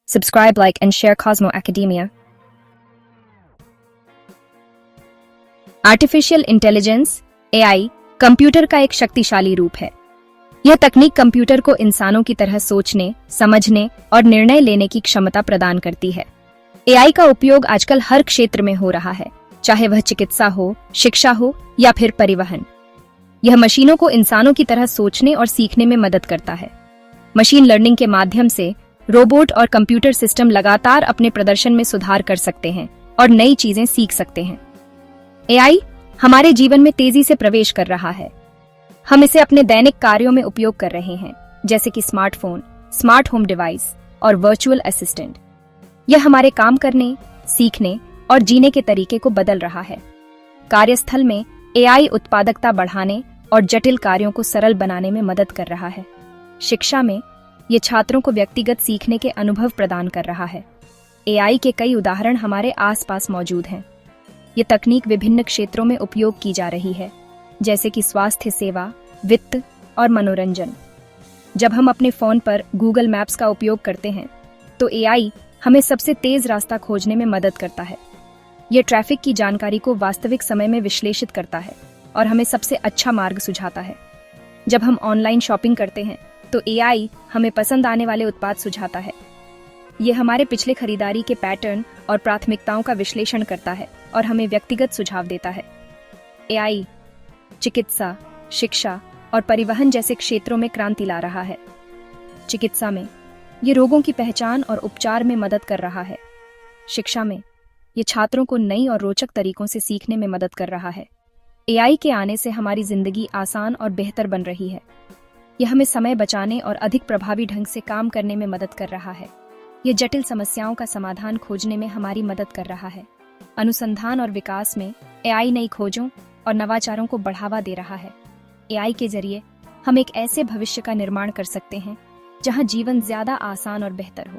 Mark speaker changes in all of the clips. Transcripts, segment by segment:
Speaker 1: Subscribe, like, and share Cosmo Academia. Artificial intelligence (AI) computer का एक शक्तिशाली रूप है। यह तकनीक कंप्यूटर को इंसानों की तरह सोचने, समझने और निर्णय लेने की क्षमता प्रदान करती है। AI का उपयोग आजकल हर क्षेत्र में हो रहा है, चाहे वह चिकित्सा हो, शिक्षा हो या फिर परिवहन। यह मशीनों को इंसानों की तरह सोचने और सीखने में मदद करता है। मशीन लर्निंग के माध्यम से रोबोट और कंप्यूटर सिस्टम लगातार अपने प्रदर्शन में सुधार कर सकते हैं और नई चीजें सीख सकते हैं। AI हमारे जीवन में तेजी से प्रवेश कर रहा है। हम इसे अपने दैनिक कार्यों में उपयोग कर रहे हैं, जैसे कि स्मार्टफोन, स्मार्ट होम डिवाइस और वर्चुअल असिस्टेंट। यह हमारे काम करने, सीखने और जीने के तरीके को बदल रहा है। कार्यस्थल में AI उत्पादकता बढ़ाने और जटिल कार्यों को सरल बनाने में मदद कर रहा है। शिक्षा में ये छात्रों को व्यक्तिगत सीखने के अनुभव प्रदान कर रहा है। AI के कई उदाहरण हमारे आसपास मौजूद हैं। ये तकनीक विभिन्न क्षेत्रों में उपयोग की जा रही है, जैसे कि स्वास्थ्य सेवा, वित्त और मनोरंजन। जब हम अपने फोन पर गूगल मैप्स का उपयोग करते हैं, तो AI हमें सबसे तेज रास्ता खोजने में मदद करता है। ये ट्रैफिक की जानकारी को वास्तविक समय में विश्लेषित करता है और हमें सबसे अच्छा मार्ग सुझाता है। जब हम ऑनलाइन शॉपिंग करते हैं, तो AI हमें पसंद आने वाले उत्पाद सुझाता है। यह हमारे पिछले खरीदारी के पैटर्न और प्राथमिकताओं का विश्लेषण करता है और हमें व्यक्तिगत सुझाव देता है। AI चिकित्सा, शिक्षा और परिवहन जैसे क्षेत्रों में क्रांति ला रहा है। चिकित्सा में ये रोगों की पहचान और उपचार में मदद कर रहा है। शिक्षा में ये छात्रों को नई और रोचक तरीकों से सीखने में मदद कर रहा है। AI के आने से हमारी जिंदगी आसान और बेहतर बन रही है। यह हमें समय बचाने और अधिक प्रभावी ढंग से काम करने में मदद कर रहा है। यह जटिल समस्याओं का समाधान खोजने में हमारी मदद कर रहा है। अनुसंधान और विकास में AI नई खोजों और नवाचारों को बढ़ावा दे रहा है। AI के जरिए हम एक ऐसे भविष्य का निर्माण कर सकते हैं जहां जीवन ज्यादा आसान और बेहतर हो।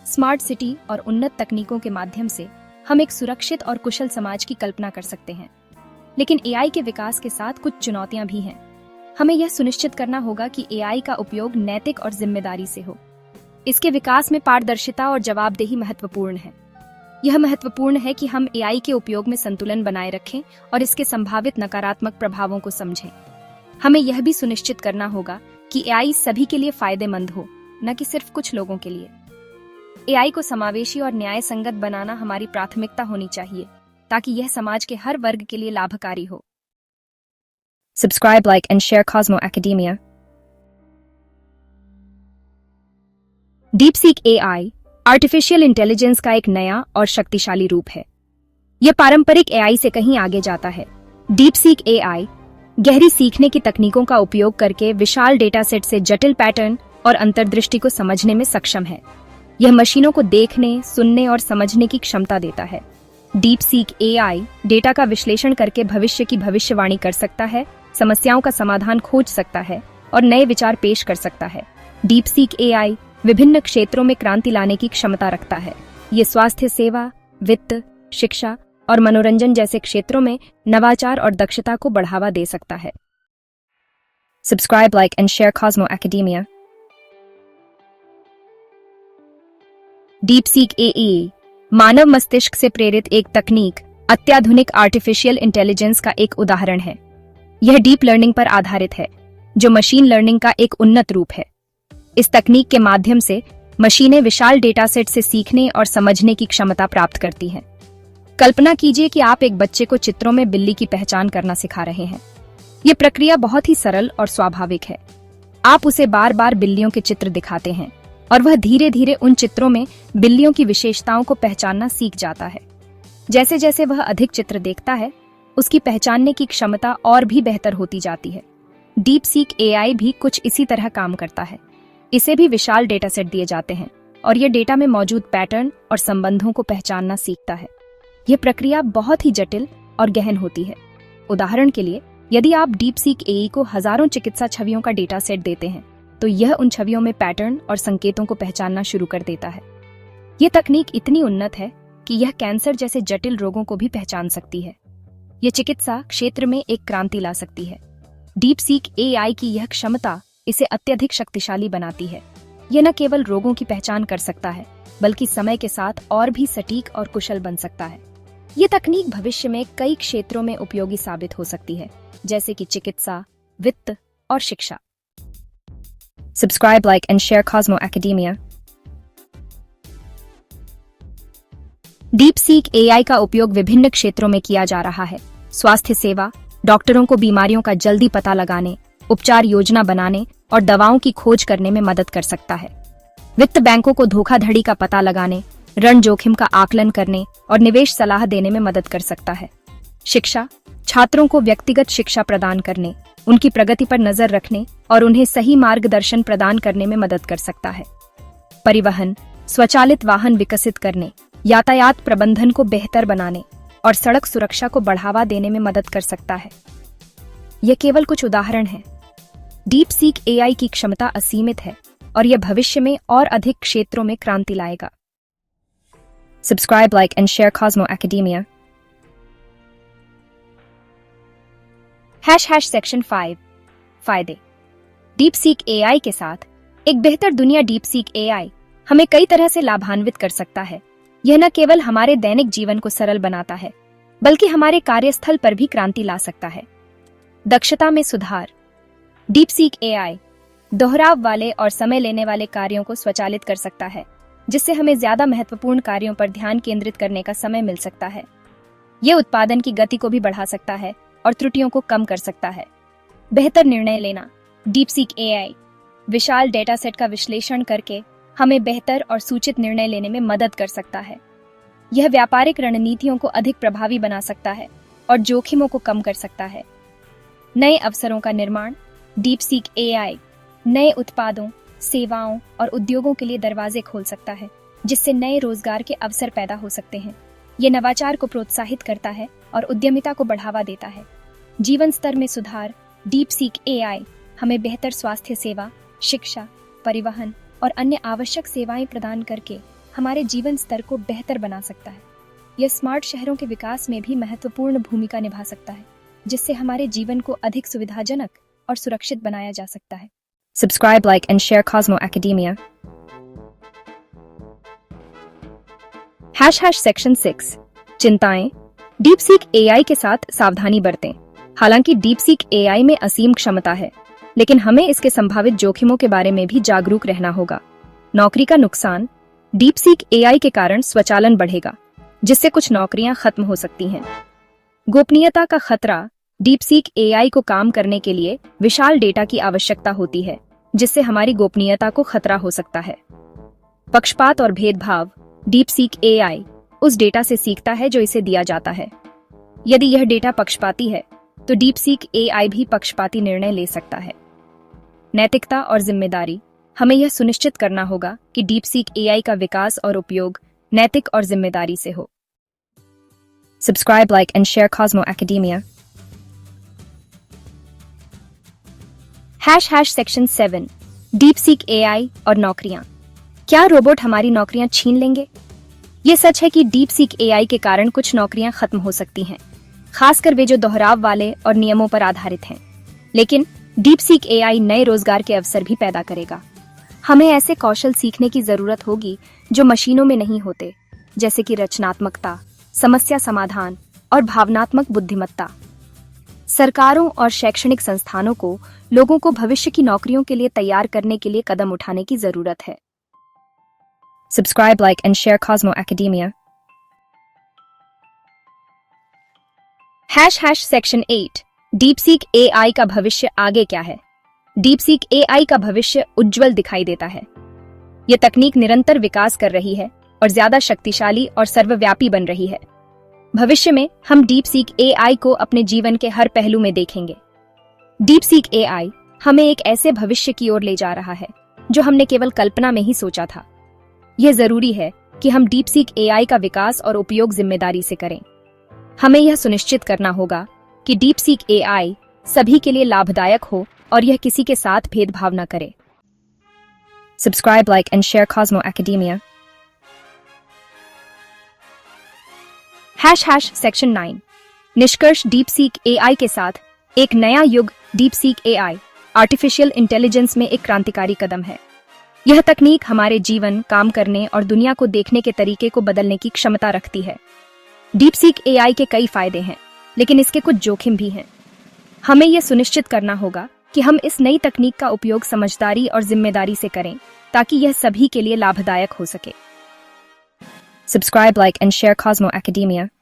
Speaker 1: स्मार्ट सिटी और उन्नत तकनीकों के माध्यम से हम एक सुरक्षित और कुशल समाज की कल्पना कर सकते हैं। लेकिन AI के विकास के साथ कुछ चुनौतियां भी हैं। हमें यह सुनिश्चित करना होगा कि AI का उपयोग नैतिक और जिम्मेदारी से हो। इसके विकास में पारदर्शिता और जवाबदेही महत्वपूर्ण है। यह महत्वपूर्ण है कि हम AI के उपयोग में संतुलन बनाए रखें और इसके संभावित नकारात्मक प्रभावों को समझें। हमें यह भी सुनिश्चित करना होगा कि AI सभी के लिए फायदेमंद हो, न कि सिर्फ कुछ लोगों के लिए। AI को समावेशी और न्याय संगत बनाना हमारी प्राथमिकता होनी चाहिए, ताकि यह समाज के हर वर्ग के लिए लाभकारी हो। Subscribe, like, and share Cosmo Academia. DeepSeek AI artificial intelligence का एक नया और शक्तिशाली रूप है। यह पारंपरिक AI से कहीं आगे जाता है। DeepSeek AI गहरी सीखने की तकनीकों का उपयोग करके विशाल डेटा सेट से जटिल पैटर्न और अंतर्दृष्टि को समझने में सक्षम है। यह मशीनों को देखने, सुनने और समझने की क्षमता देता है। DeepSeek AI डेटा का विश्लेषण करके भविष्य की भविष्यवाणी कर सकता है, समस्याओं का समाधान खोज सकता है और नए विचार पेश कर सकता है। DeepSeek AI विभिन्न क्षेत्रों में क्रांति लाने की क्षमता रखता है। ये स्वास्थ्य सेवा, वित्त, शिक्षा और मनोरंजन जैसे क्षेत्रों में नवाचार और दक्षता को बढ़ावा दे सकता है। Subscribe, like, and share Cosmo Academia. DeepSeek AI मानव मस्तिष्क से प्रेरित एक तकनीक, अत्याधुनिक आर्टिफिशियल इंटेलिजेंस का एक उदाहरण है। यह डीप लर्निंग पर आधारित है, जो मशीन लर्निंग का एक उन्नत रूप है। इस तकनीक के माध्यम से मशीनें विशाल डेटा सेट से सीखने और समझने की क्षमता प्राप्त करती हैं। कल्पना कीजिए कि आप एक बच्चे को चित्रों में बिल्ली की पहचान करना सिखा रहे हैं। यह प्रक्रिया बहुत ही सरल और स्वाभाविक है। आप उसे बार बार बिल्लियों के चित्र दिखाते हैं और वह धीरे धीरे उन चित्रों में बिल्लियों की विशेषताओं को पहचानना सीख जाता है। जैसे जैसे वह अधिक चित्र देखता है, उसकी पहचानने की क्षमता और भी बेहतर होती जाती है। DeepSeek AI भी कुछ इसी तरह काम करता है। इसे भी विशाल डेटा सेट दिए जाते हैं और यह डेटा में मौजूद पैटर्न और संबंधों को पहचानना सीखता है। यह प्रक्रिया बहुत ही जटिल और गहन होती है। उदाहरण के लिए, यदि आप DeepSeek AI को हजारों चिकित्सा छवियों का डेटा सेट देते हैं, तो यह उन छवियों में पैटर्न और संकेतों को पहचानना शुरू कर देता है। यह तकनीक इतनी उन्नत है कि यह कैंसर जैसे जटिल रोगों को भी पहचान सकती है। यह चिकित्सा क्षेत्र में एक क्रांति ला सकती है। DeepSeek AI की यह क्षमता इसे अत्यधिक शक्तिशाली बनाती है। यह न केवल रोगों की पहचान कर सकता है, बल्कि समय के साथ और भी सटीक और कुशल बन सकता है। ये तकनीक भविष्य में कई क्षेत्रों में उपयोगी साबित हो सकती है, जैसे कि चिकित्सा, वित्त और शिक्षा। Subscribe, like and share Cosmo Academia. DeepSeek AI का उपयोग विभिन्न क्षेत्रों में किया जा रहा है। स्वास्थ्य सेवा, डॉक्टरों को बीमारियों का जल्दी पता लगाने, उपचार योजना बनाने और दवाओं की खोज करने में मदद कर सकता है। वित्त बैंकों को धोखाधड़ी का पता लगाने, ऋण जोखिम का आकलन करने और निवेश सलाह देने में मदद कर सकता है। शिक्षा, छात्रों को व्यक्तिगत शिक्षा प्रदान करने, उनकी प्रगति पर नजर रखने और उन्हें सही मार्गदर्शन प्रदान करने में मदद कर सकता है। परिवहन, स्वचालित वाहन विकसित करने, यातायात प्रबंधन को बेहतर बनाने और सड़क सुरक्षा को बढ़ावा देने में मदद कर सकता है। यह केवल कुछ उदाहरण हैं। डीपसीक एआई की क्षमता असीमित है और यह भविष्य में और अधिक क्षेत्रों में क्रांति लाएगा। Subscribe, like and share Cosmo Academia. #Section 5 फायदे। डीपसीक एआई के साथ एक बेहतर दुनिया। डीपसीक एआई हमें कई तरह से लाभान्वित कर सकता है। यह न केवल हमारे दैनिक जीवन को सरल बनाता है, बल्कि हमारे कार्यस्थल पर भी क्रांति ला सकता है। दक्षता में सुधार। डीपसीक एआई दोहराव वाले और समय लेने वाले कार्यों को स्वचालित कर सकता है, जिससे हमें ज्यादा महत्वपूर्ण कार्यों पर ध्यान केंद्रित करने का समय मिल सकता है। यह उत्पादन की गति को भी बढ़ा सकता है और त्रुटियों को कम कर सकता है। बेहतर निर्णय लेना। डीपसीक एआई विशाल डेटा सेट का विश्लेषण करके हमें बेहतर और सूचित निर्णय लेने में मदद कर सकता है। यह व्यापारिक रणनीतियों को अधिक प्रभावी बना सकता है और जोखिमों को कम कर सकता है। नए अवसरों का निर्माण। डीपसीक एआई नए उत्पादों, सेवाओं और उद्योगों के लिए दरवाजे खोल सकता है, जिससे नए रोजगार के अवसर पैदा हो सकते हैं। यह नवाचार को प्रोत्साहित करता है और उद्यमिता को बढ़ावा देता है। जीवन स्तर में सुधार। डीपसीक एआई हमें बेहतर स्वास्थ्य सेवा, शिक्षा, परिवहन और अन्य आवश्यक सेवाएं प्रदान करके हमारे जीवन स्तर को बेहतर बना सकता है। यह स्मार्ट शहरों के विकास में भी महत्वपूर्ण भूमिका निभा सकता है, जिससे हमारे जीवन को अधिक सुविधाजनक और सुरक्षित बनाया जा सकता है। Subscribe, like and share Cosmo Academia. #Section 6 चिंताएं। डीपसीक एआई के साथ सावधानी बरतें। हालांकि डीपसीक एआई में असीम क्षमता है, लेकिन हमें इसके संभावित जोखिमों के बारे में भी जागरूक रहना होगा। नौकरी का नुकसान। डीपसीक एआई के कारण स्वचालन बढ़ेगा, जिससे कुछ नौकरियां खत्म हो सकती हैं। गोपनीयता का खतरा। डीपसीक एआई को काम करने के लिए विशाल डेटा की आवश्यकता होती है, जिससे हमारी गोपनीयता को खतरा हो सकता है। पक्षपात और भेदभाव। डीपसीक एआई उस डेटा से सीखता है जो इसे दिया जाता है। यदि यह डेटा पक्षपाती है, तो डीपसीक एआई भी पक्षपाती निर्णय ले सकता है। नैतिकता और जिम्मेदारी। हमें यह सुनिश्चित करना होगा कि डीपसीक एआई का विकास और उपयोग नैतिक और जिम्मेदारी से हो। Subscribe, like and share Cosmo Academia. #Section 7 DeepSeek AI और नौकरियां। क्या रोबोट हमारी नौकरियां छीन लेंगे? ये सच है कि डीपसीक एआई के कारण कुछ नौकरियां खत्म हो सकती हैं, खासकर वे जो दोहराव वाले और नियमों पर आधारित हैं। लेकिन डीपसीक एआई नए रोजगार के अवसर भी पैदा करेगा। हमें ऐसे कौशल सीखने की जरूरत होगी जो मशीनों में नहीं होते, जैसे कि रचनात्मकता, समस्या समाधान और भावनात्मक बुद्धिमत्ता। सरकारों और शैक्षणिक संस्थानों को लोगों को भविष्य की नौकरियों के लिए तैयार करने के लिए कदम उठाने की जरूरत है। Subscribe, like and share Cosmo Academia. #Section 8 DeepSeek AI का भविष्य आगे क्या है? डीपसीक एआई का भविष्य उज्जवल दिखाई देता है। यह तकनीक निरंतर विकास कर रही है और ज्यादा शक्तिशाली और सर्वव्यापी बन रही है। भविष्य में हम डीपसीक एआई को अपने जीवन के हर पहलू में देखेंगे। डीपसीक एआई हमें एक ऐसे भविष्य की ओर ले जा रहा है जो हमने केवल कल्पना में ही सोचा था। यह जरूरी है कि हम डीपसीक एआई का विकास और उपयोग जिम्मेदारी से करें। हमें यह सुनिश्चित करना होगा कि डीपसीक एआई सभी के लिए लाभदायक हो और यह किसी के साथ भेदभाव न करे। Subscribe, like and share Cosmo Academia. #Section 9 निष्कर्ष। डीपसीक एआई के साथ एक नया युग। डीपसीक एआई आर्टिफिशियल इंटेलिजेंस में एक क्रांतिकारी कदम है। यह तकनीक हमारे जीवन, काम करने और दुनिया को देखने के तरीके को बदलने की क्षमता रखती है। डीप सीक एआई के कई फायदे हैं, लेकिन इसके कुछ जोखिम भी हैं। हमें यह सुनिश्चित करना होगा कि हम इस नई तकनीक का उपयोग समझदारी और जिम्मेदारी से करें, ताकि यह सभी के लिए लाभदायक हो सके। Subscribe, like, and share Cosmo Academia.